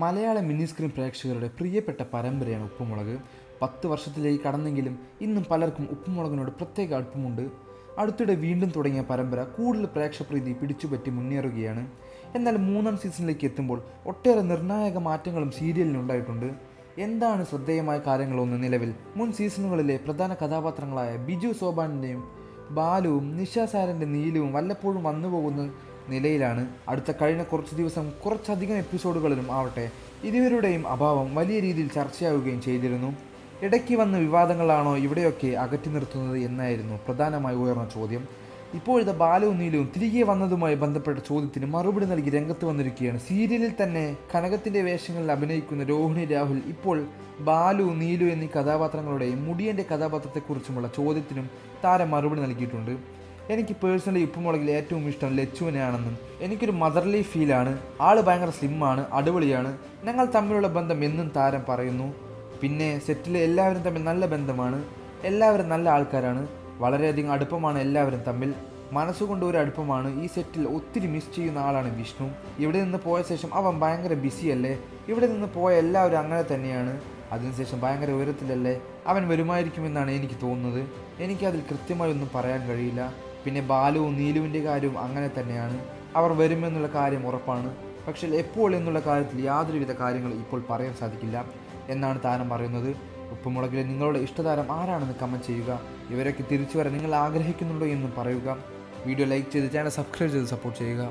മലയാള mini screen പ്രേക്ഷകരുടെ പ്രിയപ്പെട്ട പരമ്പരയാണ് ഉപ്പുമുളക്. 10 വർഷത്തിലേക്ക് കടന്നെങ്കിലും ഇന്നും പലർക്കും ഉപ്പുമുളകിനോട് പ്രത്യേക അടുപ്പമുണ്ട്. അടുത്തിടെ വീണ്ടും തുടങ്ങിയ പരമ്പര കൂടുതൽ പ്രേക്ഷകപ്രീതി പിടിച്ചുപറ്റി മുന്നേറുകയാണ്. എന്നാൽ 3ാം സീസണിലേക്ക് എത്തുമ്പോൾ ഒട്ടേറെ നിർണായക മാറ്റങ്ങളും സീരിയലിനുണ്ടായിട്ടുണ്ട്. എന്താണ് ശ്രദ്ധേയമായ കാര്യങ്ങളൊന്ന് നിലവിൽ മുൻ സീസണുകളിലെ പ്രധാന കഥാപാത്രങ്ങളായ ബിജു സോപാനിൻ്റെയും ബാലുവും നിഷ സാരൻ്റെ നീലുവും വല്ലപ്പോഴും വന്നുപോകുന്ന നിലയിലാണ്. കഴിഞ്ഞ കുറച്ച് ദിവസം കുറച്ചധികം എപ്പിസോഡുകളിലും ആവട്ടെ ഇരുവരുടെയും അഭാവം വലിയ രീതിയിൽ ചർച്ചയാവുകയും ചെയ്തിരുന്നു. ഇടയ്ക്ക് വന്ന വിവാദങ്ങളാണോ ഇവിടെയൊക്കെ അകറ്റി നിർത്തുന്നത് എന്നായിരുന്നു പ്രധാനമായി ഉയർന്ന ചോദ്യം. ഇപ്പോഴത്തെ ബാലുവും നീലുവും തിരികെ വന്നതുമായി ബന്ധപ്പെട്ട ചോദ്യത്തിന് മറുപടി നൽകി രംഗത്ത് വന്നിരിക്കുകയാണ്. സീരിയലിൽ തന്നെ കനകത്തിൻ്റെ വേഷങ്ങളിൽ അഭിനയിക്കുന്ന രോഹിണി രാഹുൽ ഇപ്പോൾ ബാലു, നീലു എന്നീ കഥാപാത്രങ്ങളുടെയും മുടിയൻ്റെ കഥാപാത്രത്തെക്കുറിച്ചുമുള്ള ചോദ്യത്തിനും താരം മറുപടി നൽകിയിട്ടുണ്ട്. എനിക്ക് പേഴ്സണലി ഉപ്പുമുളകിൽ ഏറ്റവും ഇഷ്ടം ലച്ചുവിനെയാണെന്നും എനിക്കൊരു മദർലി ഫീലാണ്. ആൾ ഭയങ്കര സ്ലിമ്മാണ്, അടിപൊളിയാണ്. ഞങ്ങൾ തമ്മിലുള്ള ബന്ധം എന്നും താരം പറയുന്നു. പിന്നെ സെറ്റിലെ എല്ലാവരും തമ്മിൽ നല്ല ബന്ധമാണ്, എല്ലാവരും നല്ല ആൾക്കാരാണ്, വളരെയധികം അടുപ്പമാണ് എല്ലാവരും തമ്മിൽ, മനസ്സുകൊണ്ട് ഒരു അടുപ്പമാണ്. ഈ സെറ്റിൽ ഒത്തിരി മിസ് ചെയ്യുന്ന ആളാണ് വിഷ്ണു. ഇവിടെ നിന്ന് പോയ ശേഷം അവൻ ഭയങ്കര ബിസിയല്ലേ, ഇവിടെ നിന്ന് പോയ എല്ലാവരും അങ്ങനെ തന്നെയാണ്, അതിനുശേഷം ഭയങ്കര ഉയരത്തിലല്ലേ, അവൻ വരുമായിരിക്കുമെന്നാണ് എനിക്ക് തോന്നുന്നത്. എനിക്കതിൽ കൃത്യമായി ഒന്നും പറയാൻ കഴിയില്ല. പിന്നെ ബാലുവും നീലുവിൻ്റെ കാര്യവും അങ്ങനെ തന്നെയാണ്, അവർ വരുമെന്നുള്ള കാര്യം ഉറപ്പാണ്. പക്ഷേ എപ്പോൾ എന്നുള്ള കാര്യത്തിൽ യാതൊരുവിധ കാര്യങ്ങളും ഇപ്പോൾ പറയാൻ സാധിക്കില്ല എന്നാണ് താരം പറയുന്നത്. ഉപ്പുമുളകിലെ നിങ്ങളുടെ ഇഷ്ടതാരം ആരാണെന്ന് കമൻറ്റ് ചെയ്യുക. ഇവരൊക്കെ തിരിച്ചു വരാൻ നിങ്ങൾ ആഗ്രഹിക്കുന്നുണ്ടോ എന്നും പറയുക. വീഡിയോ ലൈക്ക് ചെയ്ത് ചാനൽ സബ്സ്ക്രൈബ് ചെയ്ത് സപ്പോർട്ട് ചെയ്യുക.